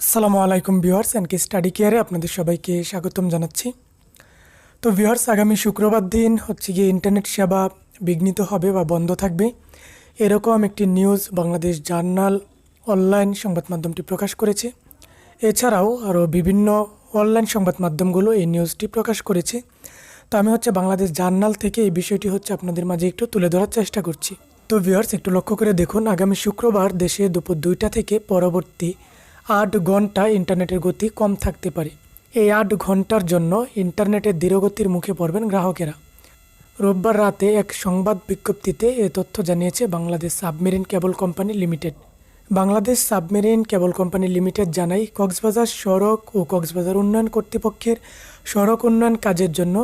আসসালামু আলাইকুম viewers, NK study কেয়ারে আপনাদের সবাইকে স্বাগতম জানাচ্ছি। তো ভিউয়ার্স, আগামী শুক্রবার দিন গিয়ে ইন্টারনেট সেবা বিঘ্নিত হবে বা বন্ধ থাকবে, এরকম একটি নিউজ বাংলাদেশ জার্নাল অনলাইন সংবাদ মাধ্যমটি প্রকাশ করেছে। এছাড়াও আরও বিভিন্ন অনলাইন সংবাদ মাধ্যমগুলো এই নিউজটি প্রকাশ করেছে। তো আমি বাংলাদেশ জার্নাল থেকে এই বিষয়টি আপনাদের মাঝে একটু তুলে ধরার চেষ্টা করছি। তো ভিউয়ার্স, একটু লক্ষ্য করে দেখুন, আগামী শুক্রবার দেশে দুপুর 2টা থেকে পরবর্তী 8 ঘন্টা ইন্টারনেটের গতি কম থাকতে পারে। এই 8 ঘন্টার জন্য ইন্টারনেটের ধীরগতির মুখে পড়বেন গ্রাহকেরা। রোববার রাতে এক সংবাদ বিজ্ঞপ্তিতে এ তথ্য জানিয়েছে Bangladesh submarine cable company limited. Bangladesh submarine cable company limited জানায়, কক্সবাজার সড়ক ও কক্সবাজার উন্নয়ন কর্তৃপক্ষের সড়ক উন্নয়ন কাজের জন্য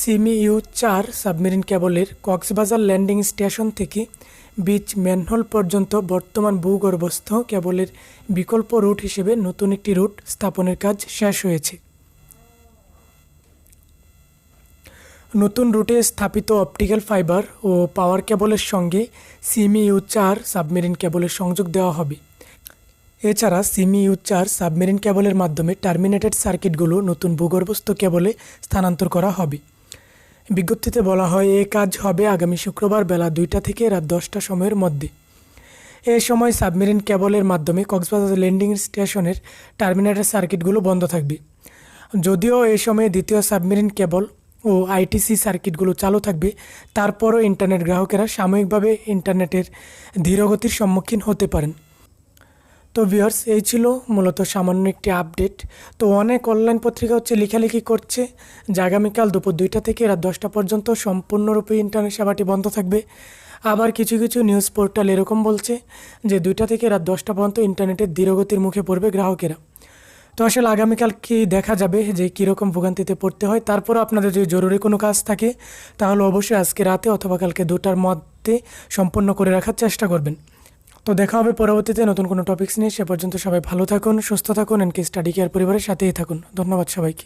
সিমিইউ-4 সাবমেরিন কেবলের কক্সবাজার ল্যান্ডিং স্টেশন থেকে বিচ ম্যানহোল পর্যন্ত বর্তমান ভূগর্ভস্থ কেবলের বিকল্প রুট হিসেবে নতুন একটি রুট স্থাপনের কাজ শেষ হয়েছে। নতুন রুটে স্থাপিত অপটিক্যাল ফাইবার ও পাওয়ার কেবলের সঙ্গে সিমিইউ-4 সাবমেরিন কেবলের সংযোগ দেওয়া হবে। এছাড়া সিমিইউ-4 সাবমেরিন কেবলের মাধ্যমে টার্মিনেটেড সার্কিটগুলো নতুন ভূগর্ভস্থ কেবলে স্থানান্তর করা হবে। বিজ্ঞপ্তিতে বলা হয়, এই কাজ হবে আগামী শুক্রবার বেলা 2টা থেকে রাত 10টা সময়ের মধ্যে। এ সময় সাবমেরিন কেবলের মাধ্যমে কক্সবাজার ল্যান্ডিং স্টেশনের টার্মিনেটেড সার্কিটগুলো বন্ধ থাকবে। যদিও এই সময়ে দ্বিতীয় সাবমেরিন কেবল ও আইটিসি সার্কিটগুলো চালু থাকবে, তারপরও ইন্টারনেট গ্রাহকেরা সাময়িকভাবে ইন্টারনেটের ধীরগতির সম্মুখীন হতে পারেন। তো ভিউয়ার্স, এই ছিল মূলত সামান্য একটি আপডেট। তো অনেক অনলাইন পত্রিকা লেখালেখি করছে যে আগামীকাল দুপুর 2টা থেকে রাত 10টা পর্যন্ত সম্পূর্ণরূপে ইন্টারনেট সেবাটি বন্ধ থাকবে। আবার কিছু কিছু নিউজ পোর্টাল এরকম বলছে যে 2টা থেকে রাত 10টা পর্যন্ত ইন্টারনেটের ধীরগতির মুখে পড়বে গ্রাহকেরা। তো আসলে আগামীকাল কি দেখা যাবে যে কীরকম ভোগান্তিতে পড়তে হয়। তারপরও আপনাদের যদি জরুরি কোনো কাজ থাকে তাহলে অবশ্যই আজকে রাতে অথবা কালকে 2টার মধ্যে সম্পন্ন করে রাখার চেষ্টা করবেন। তো দেখা হবে পরবর্তীতে নতুন কোনো টপিকস নিয়ে। সে পর্যন্ত সবাই ভালো থাকুন, সুস্থ থাকুন, এনকে স্টাডি কেয়ার পরিবারের সাথেই থাকুন। ধন্যবাদ সবাইকে।